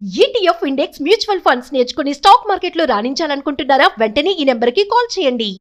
ETF index mutual funds నేర్చుకుని stock మార్కెట్లో రాణించాలనుకుంటున్నారా? వెంటనే ఈ నెంబర్కి కాల్ చేయండి.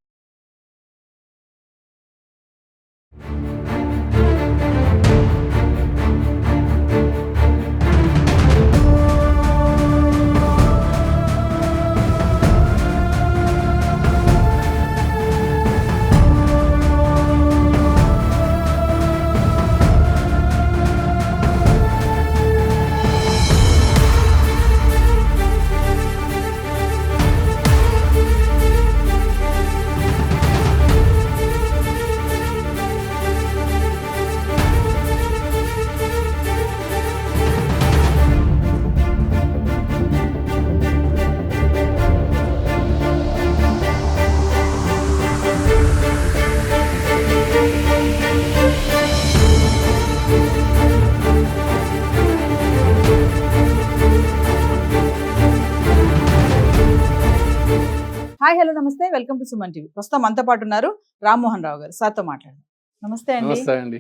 హాయ్ హలో నమస్తే, వెల్కమ్ టు సుమన్ టీవీ. ప్రస్తుతం మనతో పాటు ఉన్నారు రామ్మోహన్ రావు గారు. సార్తో మాట్లాడండి. నమస్తే అండి.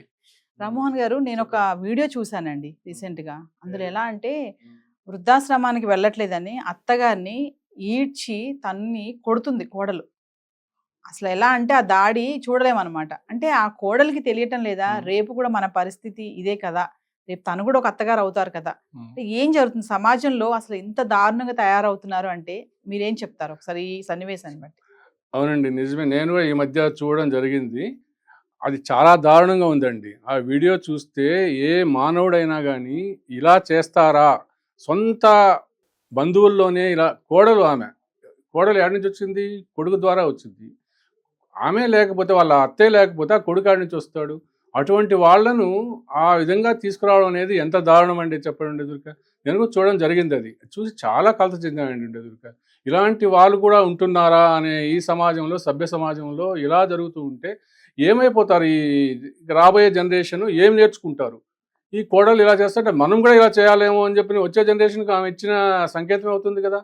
రామ్మోహన్ గారు, నేను ఒక వీడియో చూశానండి రీసెంట్ గా. అందులో ఎలా అంటే వృద్ధాశ్రమానికి వెళ్ళట్లేదని అత్తగారిని ఈడ్చి తన్ని కొడుతుంది కోడలు. అసలు ఎలా అంటే ఆ దాడి చూడలేమన్నమాట. అంటే ఆ కోడలికి తెలియటం లేదా రేపు కూడా మన పరిస్థితి ఇదే కదా, రేపు తను కూడా ఒక అత్తగారు అవుతారు కదా. అంటే ఏం జరుగుతుంది సమాజంలో, అసలు ఇంత దారుణంగా తయారవుతున్నారు అంటే మీరేం చెప్తారు ఒకసారి ఈ సన్నివేశాన్ని బట్టి? అవునండి, నిజమే. నేను కూడా ఈ మధ్య చూడడం జరిగింది. అది చాలా దారుణంగా ఉందండి. ఆ వీడియో చూస్తే ఏ మానవుడైనా కానీ ఇలా చేస్తారా? సొంత బంధువుల్లోనే ఇలా కోడలు ఎక్కడి నుంచి వచ్చింది? కొడుకు ద్వారా వచ్చింది. ఆమె లేకపోతే, వాళ్ళ అత్తయ్య లేకపోతే ఆ కొడుకు ఆడి నుంచి వస్తాడు. అటువంటి వాళ్లను ఆ విధంగా తీసుకురావడం అనేది ఎంత దారుణం అండి, చెప్పండి ఎదురుక. నేను కూడా చూడడం జరిగింది. అది చూసి చాలా కలత చెందానండి ఎదురుక. ఇలాంటి వాళ్ళు కూడా ఉంటున్నారా అనే ఈ సమాజంలో, సభ్య సమాజంలో ఇలా జరుగుతూ ఉంటే ఏమైపోతారు? ఈ రాబోయే జనరేషన్ ఏం నేర్చుకుంటారు? ఈ కోడలు ఇలా చేస్తుంటే మనం కూడా ఇలా చేయాలేమో అని చెప్పి వచ్చే జనరేషన్కి ఆమె ఇచ్చిన సంకేతం అవుతుంది కదా.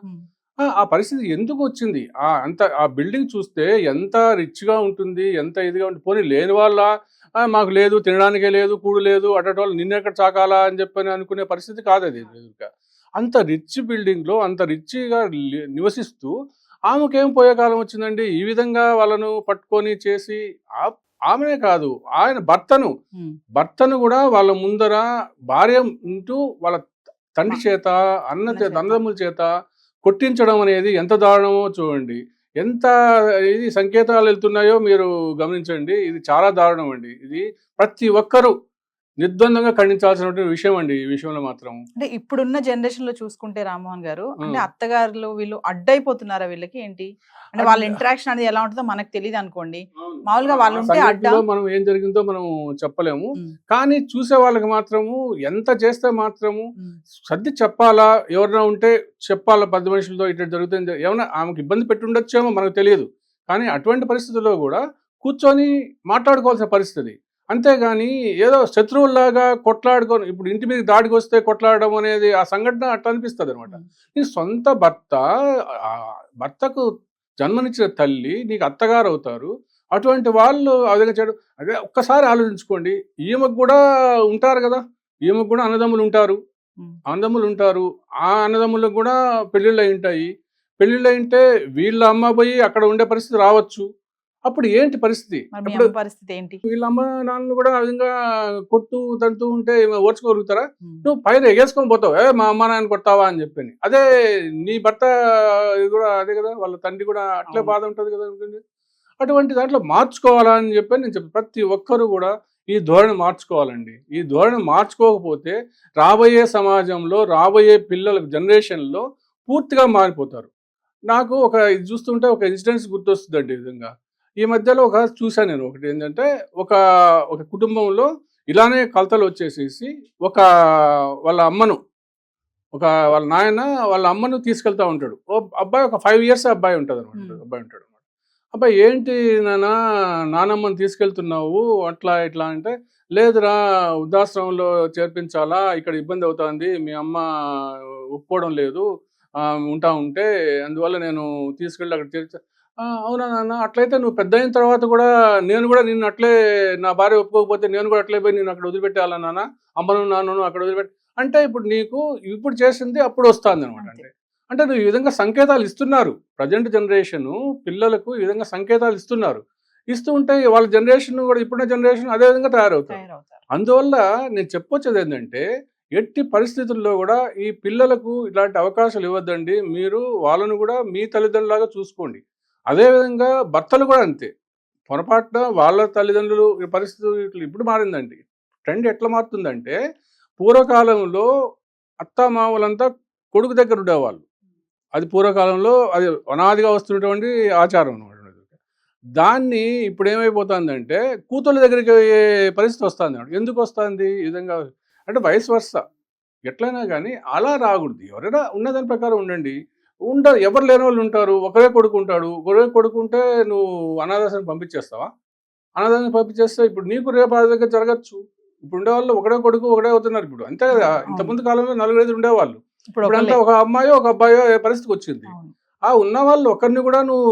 ఆ పరిస్థితి ఎందుకు వచ్చింది? ఆ బిల్డింగ్ చూస్తే ఎంత రిచ్గా ఉంటుంది, ఎంత ఇదిగా ఉంటుంది. పోనీ లేని వాళ్ళ మాకు లేదు, తినడానికే లేదు, కూడు లేదు, అటువంటి వాళ్ళు నిన్నెక్కడ చాకాలా అని చెప్పని అనుకునే పరిస్థితి కాదు అది. అంత రిచ్ బిల్డింగ్లో అంత రిచ్గా నివసిస్తూ ఆమెకేం పోయే కాలం వచ్చిందండి? ఈ విధంగా వాళ్ళను పట్టుకొని చేసి, ఆమెనే కాదు ఆయన భర్తను కూడా వాళ్ళ ముందర భార్య ఉంటూ వాళ్ళ తండ్రి చేత, అన్నదమ్ముల చేత కొట్టించడం అనేది ఎంత దారుణమో చూడండి. ఎంత ఇది సంకేతాలు వెళ్తున్నాయో మీరు గమనించండి. ఇది చాలా దారుణం అండి. ఇది ప్రతి ఒక్కరూ నిర్ద్వందంగా ఖండించాల్సినటువంటి విషయం అండి. ఈ విషయంలో మాత్రం అంటే ఇప్పుడున్న జనరేషన్ లో చూసుకుంటే రామ్మోహన్ గారు, అంటే అత్తగారులు వీళ్ళు అడ్డైపోతున్నారా? వీళ్ళకి ఏంటి అంటే వాళ్ళ ఇంటరాక్షన్ అనేది ఎలా ఉంటుందో మనకు తెలియదు అనుకోండి. మామూలుగా వాళ్ళు ఉంటే మనం ఏం జరిగిందో మనం చెప్పలేము. కానీ చూసే వాళ్ళకి మాత్రము ఎంత చేస్తే మాత్రము సర్ది చెప్పాలా, ఎవరైనా ఉంటే చెప్పాలా, 10 మనుషులతో ఇట్లా జరుగుతుంది. ఏమన్నా ఆమెకు ఇబ్బంది పెట్టి ఉండొచ్చేమో మనకు తెలియదు. కానీ అటువంటి పరిస్థితుల్లో కూడా కూర్చొని మాట్లాడుకోవాల్సిన పరిస్థితి. అంతేగాని ఏదో శత్రువుల్లాగా కొట్లాడుకొని, ఇప్పుడు ఇంటి మీద దాడికి వస్తే కొట్లాడడం అనేది ఆ సంఘటన అట్లా అనిపిస్తుంది అనమాట. నీ సొంత భర్తకు జన్మనిచ్చిన తల్లి నీకు అత్తగారు అవుతారు. అటువంటి వాళ్ళు ఆ విధంగా చేయడం, అదే ఒక్కసారి ఆలోచించుకోండి. ఈమెకు కూడా ఉంటారు కదా, ఈమెకు కూడా అన్నదమ్ములు ఉంటారు. ఆ అన్నదమ్ములకు కూడా పెళ్ళిళ్ళు అయి ఉంటాయి. పెళ్ళిళ్ళు అయింటే వీళ్ళ అమ్మ పోయి అక్కడ ఉండే పరిస్థితి రావచ్చు. అప్పుడు ఏంటి పరిస్థితి? పరిస్థితి ఏంటి? వీళ్ళ అమ్మ నాన్నలు కూడా ఆ విధంగా కొట్టు తంతూ ఉంటే ఓర్చుకోగలుగుతారా? నువ్వు పైన ఎగేసుకొని పోతావు, మా అమ్మ నాన్న కొడతావా అని చెప్పని. అదే నీ భర్త కూడా అదే కదా, వాళ్ళ తండ్రి కూడా అట్లే బాధ ఉంటుంది కదా. అటువంటి దాంట్లో మార్చుకోవాలా అని చెప్పని నేను చెప్పి, ప్రతి ఒక్కరూ కూడా ఈ ధోరణి మార్చుకోవాలండి. ఈ ధోరణి మార్చుకోకపోతే రాబోయే సమాజంలో, రాబోయే పిల్లల జనరేషన్లో పూర్తిగా మారిపోతారు. నాకు ఇది చూస్తుంటే ఒక ఇన్సిడెంట్స్ గుర్తొస్తుందండి. ఈ విధంగా ఈ మధ్యలో చూశాను నేను. ఒకటి ఏంటంటే, ఒక కుటుంబంలో ఇలానే కలతలు వచ్చేసేసి వాళ్ళ నాయన వాళ్ళ అమ్మను తీసుకెళ్తా ఉంటాడు. అబ్బాయి ఒక 5 years అబ్బాయి ఉంటుంది అనమాట. అబ్బాయి ఏంటి నానమ్మని తీసుకెళ్తున్నావు అట్లా ఇట్లా అంటే, లేదురా వృద్ధాశ్రమంలో చేర్పించాలా, ఇక్కడ ఇబ్బంది అవుతుంది, మీ అమ్మ ఒప్పుకోవడం లేదు ఉంటా ఉంటే, అందువల్ల నేను తీసుకెళ్ళి అక్కడ చేర్చా. అవునా నాన్న, అట్లయితే నువ్వు పెద్ద అయిన తర్వాత కూడా నేను కూడా నిన్ను అట్లే, నా భార్య ఒప్పుకోకపోతే నేను కూడా అట్లే పోయి నేను అక్కడ వదిలిపెట్టాలా నాన్న, అమ్మను నాన్నను అక్కడ వదిలిపెట్టి అంటే ఇప్పుడు నీకు ఇప్పుడు చేసింది అప్పుడు వస్తుంది అనమాట. అంటే నువ్వు ఈ విధంగా సంకేతాలు ఇస్తున్నారు. ప్రజెంట్ జనరేషన్ పిల్లలకు ఈ విధంగా సంకేతాలు ఇస్తున్నారు. ఇస్తూ ఉంటే వాళ్ళ జనరేషన్ కూడా ఇప్పుడున్న జనరేషన్ అదే విధంగా తయారవుతారు. అందువల్ల నేను చెప్పొచ్చేది ఏంటంటే ఎట్టి పరిస్థితుల్లో కూడా ఈ పిల్లలకు ఇలాంటి అవకాశాలు ఇవ్వద్దండి. మీరు వాళ్ళను కూడా మీ తల్లిదండ్రులాగా చూసుకోండి. అదేవిధంగా భర్తలు కూడా అంతే. పొరపాటున వాళ్ళ తల్లిదండ్రులు పరిస్థితులు ఇప్పుడు మారిందండి. ట్రెండ్ ఎట్లా మారుతుందంటే పూర్వకాలంలో అత్తామామలంతా కొడుకు దగ్గర ఉండేవాళ్ళు. అది పూర్వకాలంలో అది అనాదిగా వస్తున్నటువంటి ఆచారం అనమాట. దాన్ని ఇప్పుడు ఏమైపోతుందంటే కూతుళ్ళ దగ్గరికి పరిస్థితి వస్తుంది అనమాట. ఎందుకు వస్తుంది ఈ విధంగా అంటే వయసు వర్స ఎట్లయినా కానీ అలా రాకూడదు. ఎవరైనా ఉన్నదాని ప్రకారం ఉండండి. ఎవరు లేని వాళ్ళు ఉంటారు. ఒకరే కొడుకు ఉంటాడు. ఒకరే కొడుకుంటే నువ్వు అనాథాశ్రమం పంపించేస్తావా? అనాథాశ్రమం పంపించేస్తే ఇప్పుడు నీకు రేపు ఆ దగ్గర జరగచ్చు. ఇప్పుడు ఉండేవాళ్ళు ఒకడే కొడుకు ఒకడే అవుతున్నారు ఇప్పుడు. అంతే కదా. ఇంతకుముందు కాలంలో 4 ఉండేవాళ్ళు. ఇప్పుడంతా ఒక అమ్మాయో ఒక అబ్బాయో పరిస్థితికి వచ్చింది. ఆ ఉన్న వాళ్ళు ఒకరిని కూడా నువ్వు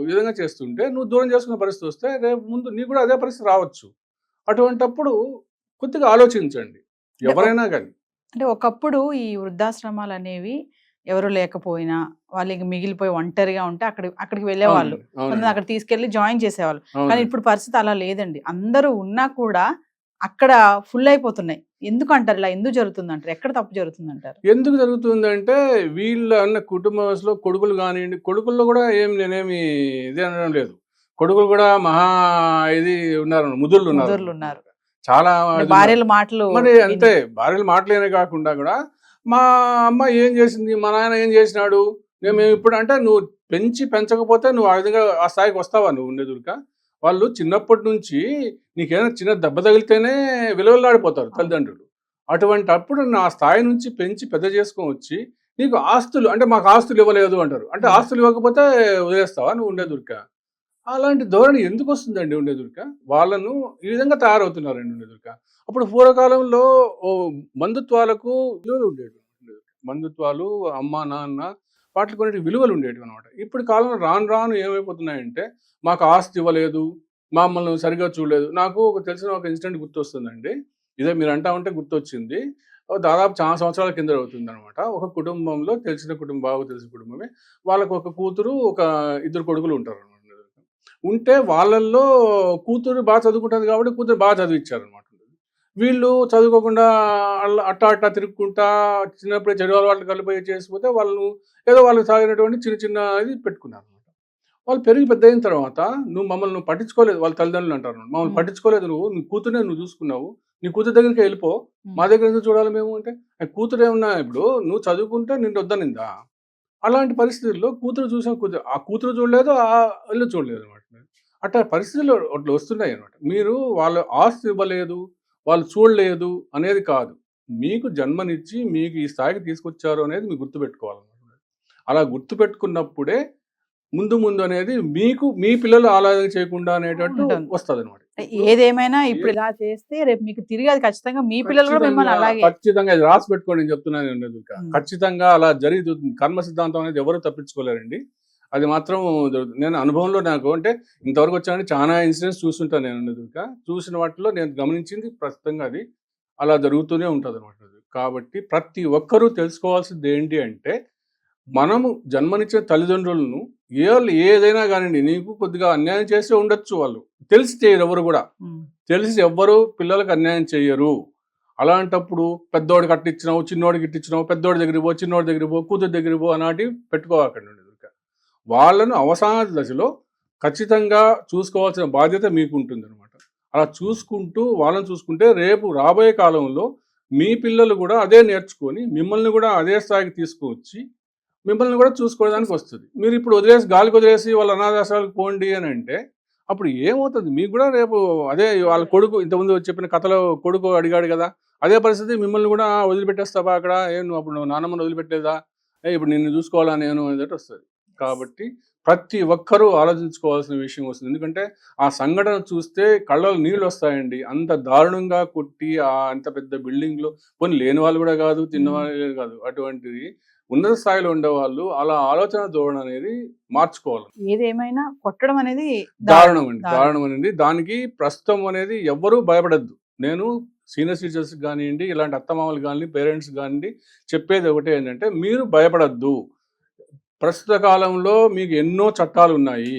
ఈ విధంగా చేస్తుంటే నువ్వు దూరం చేసుకునే పరిస్థితి వస్తే రేపు ముందు నీకు కూడా అదే పరిస్థితి రావచ్చు. అటువంటప్పుడు కొద్దిగా ఆలోచించండి ఎవరైనా కానీ. అంటే ఒకప్పుడు ఈ వృద్ధాశ్రమాలు అనేవి ఎవరు లేకపోయినా వాళ్ళకి మిగిలిపోయి ఒంటరిగా ఉంటే అక్కడికి వెళ్ళేవాళ్ళు. అక్కడ తీసుకెళ్లి జాయిన్ చేసేవాళ్ళు. కానీ ఇప్పుడు పరిస్థితి అలా లేదండి. అందరూ ఉన్నా కూడా అక్కడ ఫుల్ అయిపోతున్నాయి. ఎందుకు అంటారు ఇలా? ఎందుకు జరుగుతుంది అంటారు? ఎక్కడ తప్పు జరుగుతుంది అంటారు? ఎందుకు జరుగుతుందంటే వీళ్ళ అన్న కుటుంబంలో కొడుకులు కానివ్వండి, కొడుకుల్లో కూడా నేనేమి ఇది అనడం లేదు. కొడుకులు కూడా మహా ఇది ఉన్నారు, ముదుర్లు ఉన్నారు. చాలా భార్యల మాటలు మరి అంతే. భార్యల మాటలేనే కాకుండా కూడా మా అమ్మ ఏం చేసింది, మా నాయన ఏం చేసినాడు, మేము ఇప్పుడు అంటే నువ్వు పెంచకపోతే నువ్వు ఆ విధంగా ఆ స్థాయికి వస్తావా? నువ్వు ఉండేదుక వాళ్ళు చిన్నప్పటి నుంచి నీకేమైనా చిన్న దెబ్బ తగిలితేనే విలువలాడిపోతారు తల్లిదండ్రులు. అటువంటి అప్పుడు నా స్థాయి నుంచి పెంచి పెద్ద చేసుకొని వచ్చి నీకు ఆస్తులు అంటే మాకు ఆస్తులు ఇవ్వలేదు అంటారు. అంటే ఆస్తులు ఇవ్వకపోతే వదిలేస్తావా నువ్వు ఉండేదుక? అలాంటి ధోరణి ఎందుకు వస్తుందండి ఉండేదుక? వాళ్ళను ఈ విధంగా తయారవుతున్నారండి ఉండేదుక. అప్పుడు పూర్వకాలంలో బంధుత్వాలకు విలువలు ఉండేవి. బంధుత్వాలు అమ్మ నాన్న వాటికి కొన్ని విలువలు ఉండేవి అనమాట. ఇప్పుడు కాలంలో రాను రాను ఏమైపోతున్నాయంటే మాకు ఆస్తి ఇవ్వలేదు, మమ్మల్ని సరిగ్గా చూడలేదు. నాకు తెలిసిన ఒక ఇన్సిడెంట్ గుర్తొస్తుందండి. ఇదే మీరు అంటా ఉంటే గుర్తొచ్చింది. దాదాపు చాలా సంవత్సరాల కింద అవుతుంది అనమాట. ఒక కుటుంబంలో బాగా తెలిసిన కుటుంబమే. వాళ్ళకు ఒక కూతురు, ఒక 2 కొడుకులు ఉంటారు అనమాట. ఉంటే వాళ్ళల్లో కూతురు బాగా చదువుకుంటుంది కాబట్టి కూతురు బాగా చదివించారనమాట. వీళ్ళు చదువుకోకుండా అట్టా తిరుగుకుంటా చిన్నప్పుడే చెడు అలవాట్లు కలిపి చేసిపోతే వాళ్ళకి సాగినటువంటి చిన్న ఇది పెట్టుకున్నారు. వాళ్ళు పెరిగి పెద్ద అయిన తర్వాత మమ్మల్ని పట్టించుకోలేదు. వాళ్ళ తల్లిదండ్రులు అంటారు, మమ్మల్ని పట్టించుకోలేదు, నీ కూతురునే నువ్వు చూసుకున్నావు, నీ కూతురు దగ్గరికి వెళ్ళిపో, మా దగ్గర ఎందుకు చూడాలి మేము అంటే. కూతురు ఏమన్నా ఇప్పుడు నువ్వు చదువుకుంటే నిన్ను వద్దనిందా? అలాంటి పరిస్థితుల్లో కూతురు ఆ కూతురు చూడలేదు, ఆ ఇల్లు చూడలేదు అనమాట. అట్లా పరిస్థితులు అట్లా వస్తున్నాయి అనమాట. మీరు వాళ్ళ ఆస్తి ఇవ్వలేదు, వాళ్ళు చూడలేదు అనేది కాదు. మీకు జన్మనిచ్చి మీకు ఈ స్థాయికి తీసుకొచ్చారు అనేది మీరు గుర్తుపెట్టుకోవాలన్నమాట. అలా గుర్తుపెట్టుకున్నప్పుడే ముందు అనేది మీకు మీ పిల్లలు ఆలోచన చేయకుండా అనేటట్టు వస్తుంది అనమాట. ఏదేమైనా ఇప్పుడు ఇలా చేస్తే రేపు మీకు తిరిగి అది ఖచ్చితంగా మీ పిల్లలు కూడా మిమ్మల్ని అలాగే ఖచ్చితంగా ఇది రాసి పెట్టుకోండి. నేను చెప్తున్నాను, ఖచ్చితంగా అలా జరుగుతుంది. కర్మ సిద్ధాంతం అనేది ఎవరు తప్పించుకోలేరండి. అది మాత్రం నేను అనుభవంలో నాకు అంటే ఇంతవరకు వచ్చానని చాలా ఇన్సిడెంట్స్ చూస్తుంటాను నేను. చూసిన వాటిలో నేను గమనించింది ప్రస్తుతంగా అది అలా జరుగుతూనే ఉంటుంది అనమాట. కాబట్టి ప్రతి ఒక్కరూ తెలుసుకోవాల్సింది ఏంటి అంటే మనము జన్మనిచ్చిన తల్లిదండ్రులను ఏదైనా కానివ్వండి, నీకు కొద్దిగా అన్యాయం చేస్తే ఉండొచ్చు, వాళ్ళు తెలిసి చేయరు. ఎవరు కూడా తెలిసి ఎవ్వరు పిల్లలకు అన్యాయం చేయరు. అలాంటప్పుడు పెద్దోడికి అట్టిచ్చినావు, చిన్నోడికి ఇట్టిచ్చినావు, పెద్దోడి దగ్గరికి పో, చిన్నోడి దగ్గరికి పో, కూతురు దగ్గరికి పో అలాంటివి పెట్టుకోవాలండి. వాళ్ళను అవసాన దశలో ఖచ్చితంగా చూసుకోవాల్సిన బాధ్యత మీకు ఉంటుంది అనమాట. అలా చూసుకుంటూ వాళ్ళని చూసుకుంటే రేపు రాబోయే కాలంలో మీ పిల్లలు కూడా అదే నేర్చుకొని మిమ్మల్ని కూడా అదే స్థాయికి తీసుకువచ్చి మిమ్మల్ని కూడా చూసుకోవడానికి వస్తుంది. మీరు ఇప్పుడు గాలికి వదిలేసి వాళ్ళ అనాథాశ్రమాలకు పోండి అని అంటే అప్పుడు ఏమవుతుంది? మీకు కూడా రేపు అదే వాళ్ళ కొడుకు, ఇంతకుముందు చెప్పిన కథలో కొడుకు అడిగాడు కదా, అదే పరిస్థితి మిమ్మల్ని కూడా వదిలిపెట్టేస్తావా అక్కడ, నువ్వు నాన్నమ్మని వదిలిపెట్టలేదా, ఇప్పుడు నిన్ను చూసుకోవాలా నేను అనేది వస్తుంది. కాబట్టి ప్రతి ఒక్కరూ ఆలోచించుకోవాల్సిన విషయం వస్తుంది. ఎందుకంటే ఆ సంఘటన చూస్తే కళ్ళలో నీళ్ళు వస్తాయండి. అంత దారుణంగా కొట్టి అంత పెద్ద బిల్డింగ్లో పోనీ లేని వాళ్ళు కూడా కాదు, తిన్నవాళ్ళు కాదు, అటువంటిది ఉన్నత స్థాయిలో ఉండేవాళ్ళు అలా ఆలోచన ధోరణి అనేది మార్చుకోవాలి. ఏదేమైనా కొట్టడం అనేది దారుణం అండి. దారుణం అనేది దానికి ప్రస్తుతం అనేది ఎవ్వరూ భయపడద్దు. నేను సీనియర్ సిటిజన్స్ కానివ్వండి, ఇలాంటి అత్తమామలు కానివ్వండి, పేరెంట్స్ కానివ్వండి, చెప్పేది ఒకటే ఏంటంటే మీరు భయపడద్దు. ప్రస్తుత కాలంలో మీకు ఎన్నో చట్టాలు ఉన్నాయి,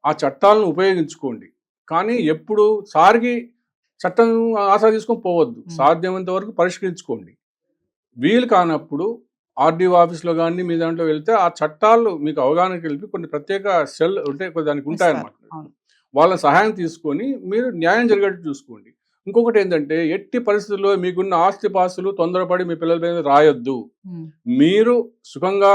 ఆ చట్టాలను ఉపయోగించుకోండి. కానీ ఎప్పుడు సారికి చట్టం ఆసరా తీసుకొని పోవద్దు. సాధ్యమైనంత వరకు పరిష్కరించుకోండి. వీలు కానప్పుడు ఆర్డీఓ ఆఫీస్లో కానీ మీ దాంట్లో వెళ్తే ఆ చట్టాలు మీకు అవగాహన కలిపి కొన్ని ప్రత్యేక సెల్ ఉంటే దానికి ఉంటాయన్నమాట. వాళ్ళ సహాయం తీసుకొని మీరు న్యాయం జరిగేట్టు చూసుకోండి. ఇంకొకటి ఏంటంటే ఎట్టి పరిస్థితుల్లో మీకున్న ఆస్తిపాస్తులు తొందరపడి మీ పిల్లల మీద రాయొద్దు. మీరు సుఖంగా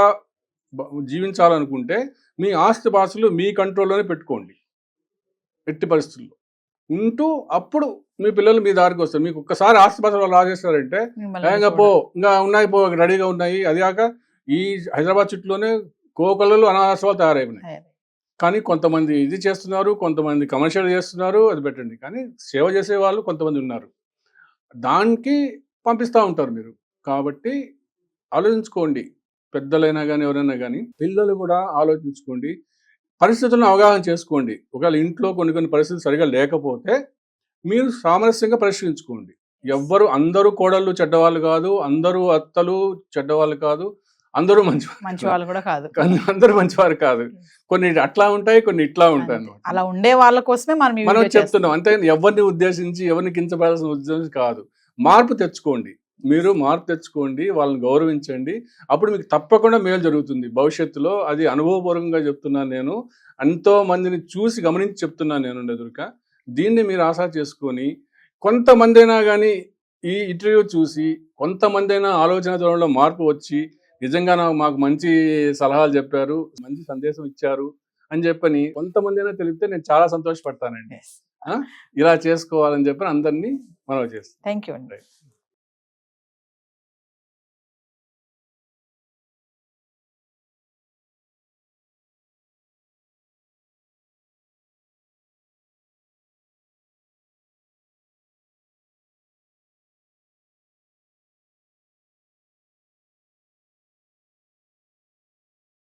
జీవించాలనుకుంటే మీ ఆస్తిపాస్తులు మీ కంట్రోల్లోనే పెట్టుకోండి. ఎట్టి పరిస్థితుల్లో ఉంటూ అప్పుడు మీ పిల్లలు మీ దారికి వస్తారు. మీకు ఒక్కసారి ఆస్తిపాస్తులు రాజేస్తారంటే పో ఇంకా ఉన్నాయి, పో రెడీగా ఉన్నాయి. అది కాక ఈ హైదరాబాద్ చుట్టూలోనే కోకళ్ళు అనాథాశ్రమాలు తయారైపోయినాయి. కానీ కొంతమంది ఇది చేస్తున్నారు, కొంతమంది కమర్షియల్ చేస్తున్నారు, అది పెట్టండి. కానీ సేవ చేసే వాళ్ళు కొంతమంది ఉన్నారు, దానికి పంపిస్తూ ఉంటారు మీరు. కాబట్టి ఆలోచించుకోండి, పెద్దలైనా కానీ ఎవరైనా కానీ. పిల్లలు కూడా ఆలోచించుకోండి, పరిస్థితులను అవగాహన చేసుకోండి. ఒకవేళ ఇంట్లో కొన్ని పరిస్థితులు సరిగా లేకపోతే మీరు సామరస్యంగా పరిష్కరించుకోండి. అందరూ కోడళ్ళు చెడ్డవాళ్ళు కాదు, అందరూ అత్తలు చెడ్డవాళ్ళు కాదు, అందరూ మంచివాళ్ళు కూడా కాదు, అందరూ మంచివారు కాదు. కొన్ని అట్లా ఉంటాయి, కొన్ని ఇట్లా ఉంటాయి అన్నమాట. అలా ఉండే వాళ్ళ కోసమే మనం చెప్తున్నాం. అంతే ఎవరిని ఉద్దేశించి ఎవరిని కించపడాల్సిన ఉద్దేశం కాదు. మార్పు తెచ్చుకోండి, మీరు మార్పు తెచ్చుకోండి, వాళ్ళని గౌరవించండి. అప్పుడు మీకు తప్పకుండా మేలు జరుగుతుంది భవిష్యత్తులో. అది అనుభవపూర్వకంగా చెప్తున్నాను నేను, ఎంతో మందిని చూసి గమనించి చెప్తున్నాను నేను. ఎదురుక దీన్ని మీరు ఆశా చేసుకొని కొంతమంది అయినా కానీ ఈ ఇంటర్వ్యూ చూసి కొంతమంది అయినా ఆలోచన ధోరణిలో మార్పు వచ్చి నిజంగా మాకు మంచి సలహాలు చెప్పారు, మంచి సందేశం ఇచ్చారు అని చెప్పని కొంతమంది అయినా తెలిపితే నేను చాలా సంతోషపడతానండి. ఇలా చేసుకోవాలని చెప్పి అందరినీ మనవి చేస్తాను. థ్యాంక్ యూ అండి.